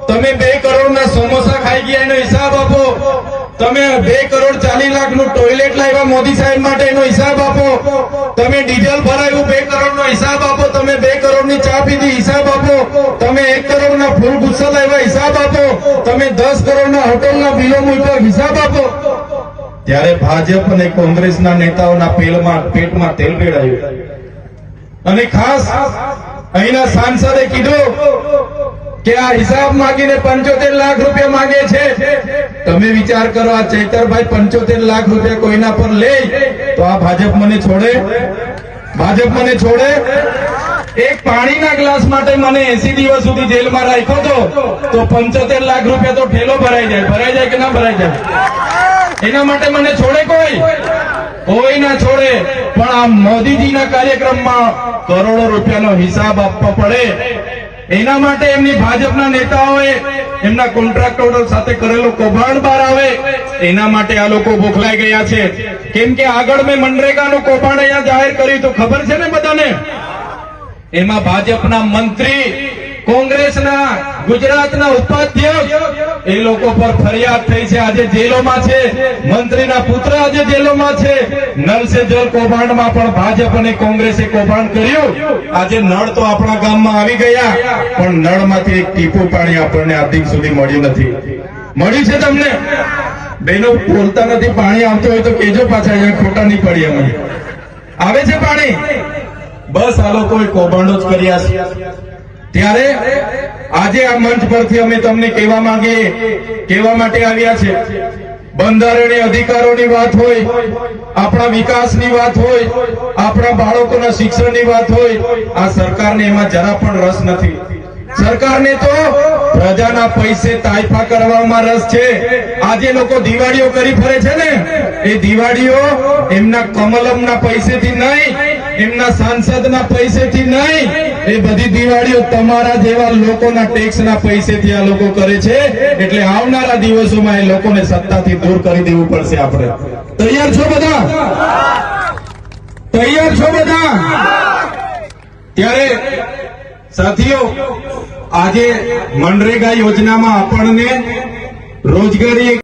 તમે 2 કરોડના સમોસા ખાઈ ગયા એનો હિસાબ આપો, તમે 2 કરોડ 40 લાખનું ટોયલેટ લાવ્યા મોદી સાહેબ માટે એનો હિસાબ આપો, તમે ડીઝલ ભરાયું 2 કરોડનો હિસાબ આપો, તમે 2 કરોડની ચા પીધી હિસાબ આપો, તમે 1 કરોડના ફૂલ ગુસ્સા લાવ્યા હિસાબ આપો, તમે 10 કરોડના હોટલના બિલો મૂક્યા હિસાબ આપો. ત્યારે ભાજપ અને કોંગ્રેસના નેતાઓના પેટમાં તેલ રેડાયું અને ખાસ અહીંના સાંસદે કીધું કે આ હિસાબ માંગીને 75 લાખ રૂપિયા માંગે છે. તમે વિચાર કરો, આ ચૈતરભાઈ 75 લાખ રૂપિયા કોઈના પર લે તો આ ભાજપ મને છોડે? ભાજપ મને છોડે? એક પાણીના ગ્લાસ માટે મને 80 દિવસ સુધી જેલમાં રાખ્યો તો 75 લાખ રૂપિયા તો ઠેલો ભરાઈ જાય કે ના ભરાઈ જાય? એના માટે મને છોડે? કોઈ ના છોડે. પણ આ મોદીજીના કાર્યક્રમમાં કરોડો રૂપિયાનો હિસાબ આપવો પડે, એના માટે એમની ભાજપના નેતાઓએ એમના કોન્ટ્રાક્ટરો સાથે કરેલો કૌભાંડ બહાર આવે, એના માટે આ લોકો બોખલાઈ ગયા છે. કેમ કે આગળ મેં મનરેગાનું કૌભાંડ અહીંયા જાહેર કર્યું તો ખબર છે ને બધાને? એમાં ભાજપના મંત્રી, કોંગ્રેસના ગુજરાતના ઉપાધ્યક્ષ એ લોકો પર ફરિયાદ થઈ છે, આજે જેલોમાં છે. મંત્રીના પુત્ર આજે જેલોમાં છે. નળ સે જલ કૌભાંડમાં પણ ભાજપ અને કોંગ્રેસે કૌભાંડ કર્યું. આજે નળ તો આપણા ગામમાં આવી ગયા, પણ નળમાંથી એક ટીપું પાણી આપણને આજ દિન સુધી મળ્યું નથી. મળ્યું છે તમને? બહેનો બોલતા નથી. પાણી આવતું હોય તો કેજો પાછા, અહીંયા ખોટા નહીં પડી. અમે આવે છે પાણી? બસ આ લોકોએ કૌભાંડો જ કર્યા છે. ત્યારે આજે આ મંચ પરથી અમે તમને કહેવા માટે આવ્યા છે, બંધારણીય અધિકારોની વાત હોય, આપણા વિકાસની વાત હોય, આપણા બાળકોના શિક્ષણની વાત હોય, આ સરકારને એમાં જરા પણ રસ નથી. સરકારને તો પ્રજાના પૈસે તાઇફા કરવામાં રસ છે. આજે લોકો દિવાળીઓ કરી ફરે છે ને, એ દિવાળીઓ એમના કમલમના પૈસેથી નહીં, એમના સાંસદના પૈસેથી નહીં, એ બધી દિવાળીઓ તમારા જેવા લોકોના ટેક્સના પૈસેથી આ લોકો કરે છે. એટલે આવનારા દિવસોમાં એ લોકોને સત્તાથી દૂર કરી દેવું પડશે. આપણે તૈયાર છો બધા? તૈયાર છો બધા? ત્યારે સાથીઓ, આજે મનરેગા યોજનામાં આપણને રોજગારી